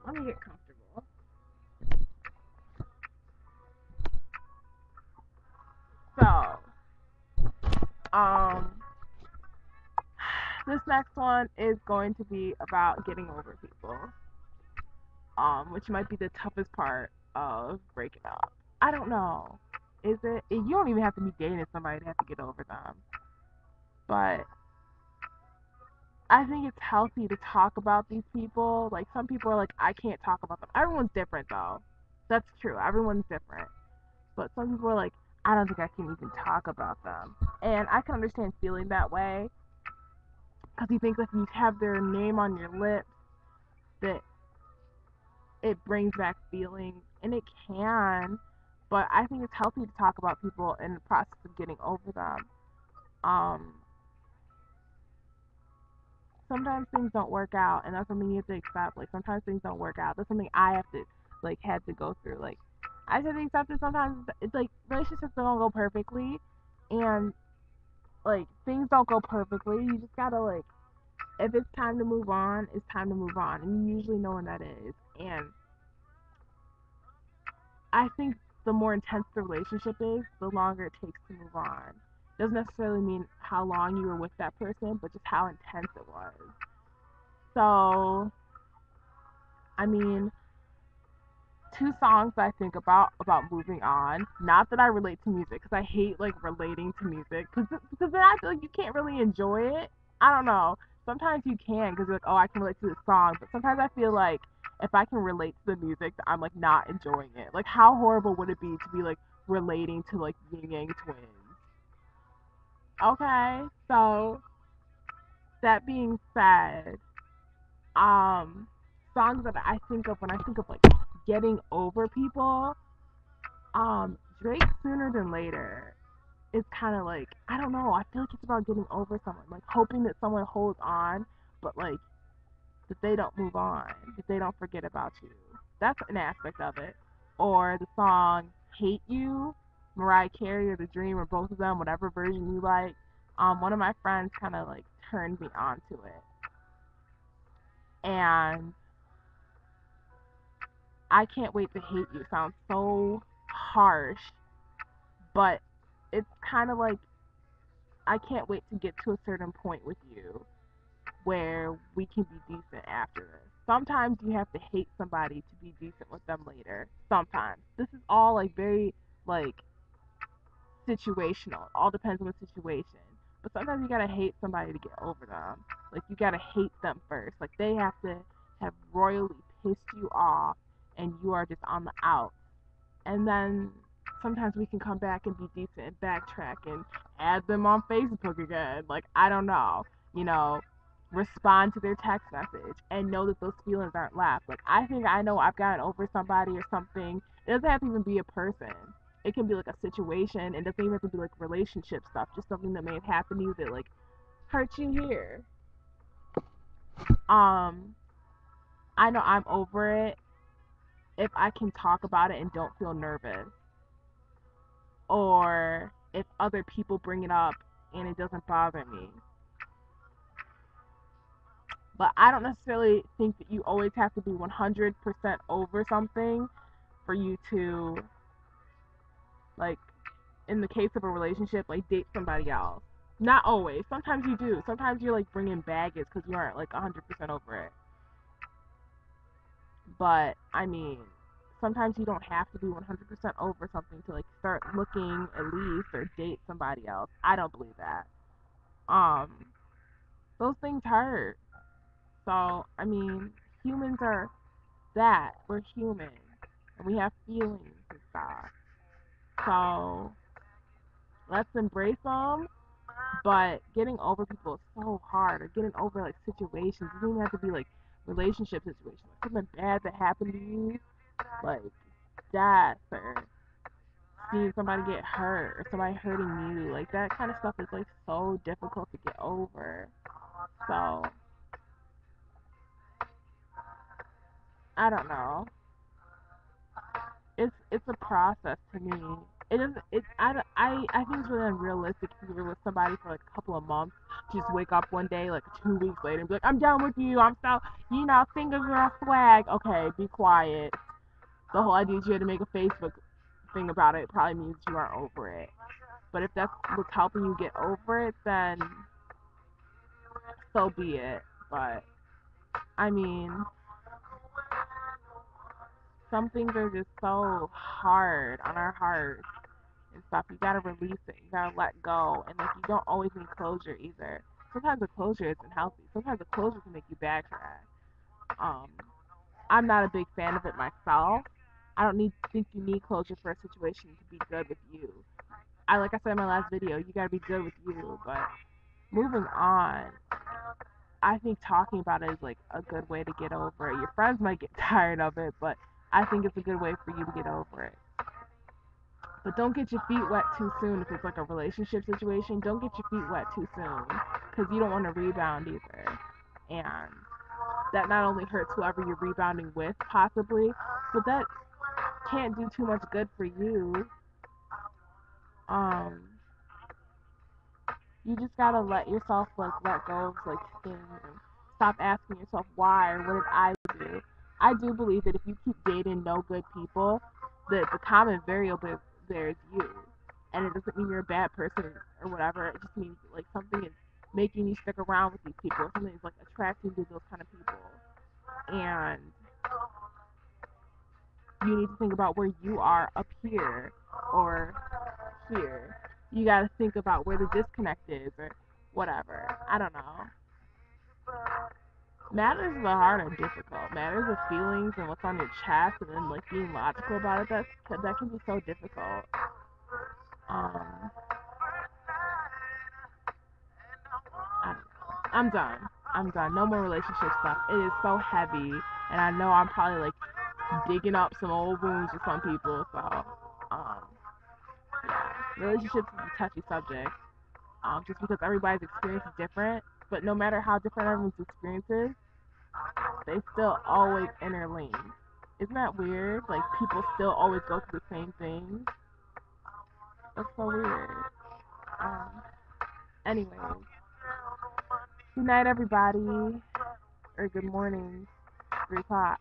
Let me get comfortable. So, um, this next one is going to be about getting over people, which might be the toughest part of breaking up. I don't know. Is it? You don't even have to be dating somebody to have to get over them. But I think it's healthy to talk about these people. Like, some people are like, I can't talk about them. Everyone's different, though. That's true. Everyone's different. But some people are like, I don't think I can even talk about them. And I can understand feeling that way because you think if you have their name on your lips, that it brings back feelings, and it can. But I think it's healthy to talk about people in the process of getting over them. Um, Sometimes things don't work out, and that's something you have to accept. Like, sometimes things don't work out. That's something I have to, like, had to go through. Like, I just have to accept that sometimes it's like relationships don't go perfectly, and like things don't go perfectly. You just gotta, like, if it's time to move on, it's time to move on, and you usually know when that is. And I think the more intense the relationship is, the longer it takes to move on. Doesn't necessarily mean how long you were with that person, but just how intense it was. So, I mean, two songs that I think about moving on. Not that I relate to music, because I hate like relating to music, because then I feel like you can't really enjoy it. I don't know. Sometimes you can, because you're like, oh, I can relate to this song, but sometimes I feel like if I can relate to the music, I'm like not enjoying it. Like, how horrible would it be to be like relating to like Yin Yang Twins? Okay, so that being said, um, songs that I think of when I think of like getting over people, Drake Sooner Than Later is kind of like, I don't know. I feel like it's about getting over someone, like hoping that someone holds on, but like that they don't move on, that they don't forget about you. That's an aspect of it. Or the song "Hate You," Mariah Carey or The Dream, or both of them, whatever version you like. One of my friends kind of like turned me onto it, and I Can't Wait to Hate You sounds so harsh, but it's kind of like I can't wait to get to a certain point with you where we can be decent after this. Sometimes you have to hate somebody to be decent with them later. Sometimes. This is all like very like situational. It all depends on the situation. But sometimes you gotta hate somebody to get over them. Like, you gotta hate them first. Like, they have to have royally pissed you off and you are just on the out. And then sometimes we can come back and be decent and backtrack and add them on Facebook again. Like, I don't know, you know, respond to their text message and know that those feelings aren't left. Like, I think I know I've gotten over somebody or something. It doesn't have to even be a person. It can be like a situation. It doesn't even have to be like relationship stuff. Just something that may have happened to you that like hurt you here. Um, I know I'm over it if I can talk about it and don't feel nervous, or if other people bring it up and it doesn't bother me. But I don't necessarily think that you always have to be 100% over something for you to, like, in the case of a relationship, like, date somebody else. Not always. Sometimes you do. Sometimes you're, like, bringing baggage because you aren't, like, 100% over it. But, I mean, sometimes you don't have to be 100% over something to, like, start looking at least or date somebody else. I don't believe that. Um, those things hurt. So, I mean, humans are that. We're human. And we have feelings and stuff. So, let's embrace them. But getting over people is so hard. Or getting over, like, situations. It doesn't even have to be, like, relationship situations. Like, something bad that happened to you. Like, death or seeing somebody get hurt or somebody hurting you. Like, that kind of stuff is, like, so difficult to get over. So, I don't know. It's a process to me. it doesn't. I think it's really unrealistic if you're with somebody for like a couple of months. Just wake up one day, like 2 weeks later, and be like, "I'm done with you. I'm so, single girl swag." Okay, be quiet. The whole idea is you had to make a Facebook thing about it probably means you aren't over it. But if that's what's helping you get over it, then so be it. But I mean, some things are just so hard on our hearts and stuff. You gotta release it. You gotta let go. And like you don't always need closure either. Sometimes the closure isn't healthy. Sometimes the closure can make you backtrack. Um, I'm not a big fan of it myself. I don't think you need closure for a situation to be good with you. Like I said in my last video, you gotta be good with you. But moving on, I think talking about it is like a good way to get over it. Your friends might get tired of it, but I think it's a good way for you to get over it. But don't get your feet wet too soon if it's like a relationship situation. Don't get your feet wet too soon because you don't want to rebound either. And that not only hurts whoever you're rebounding with, possibly, but that can't do too much good for you. Um, you just gotta let yourself like let go of like things and stop asking yourself why or what did I do. I do believe that if you keep dating no good people, that the common variable there is you, and it doesn't mean you're a bad person or whatever. It just means like something is making you stick around with these people, or something is like attracting you to those kind of people, and you need to think about where you are up here or here. You gotta think about where the disconnect is or whatever. I don't know. Matters of the heart are difficult. Matters of feelings and what's on your chest and then like being logical about it, that can be so difficult. Um I don't know. I'm done. I'm done. No more relationship stuff. It is so heavy and I know I'm probably like digging up some old wounds with some people, so um yeah. Relationships is a touchy subject. Just because everybody's experience is different. But no matter how different everyone's experience is, they still always interlink. Isn't that weird? Like people still always go through the same things. That's so weird. Um. Anyways, good night, everybody, or good morning, 3 o'clock.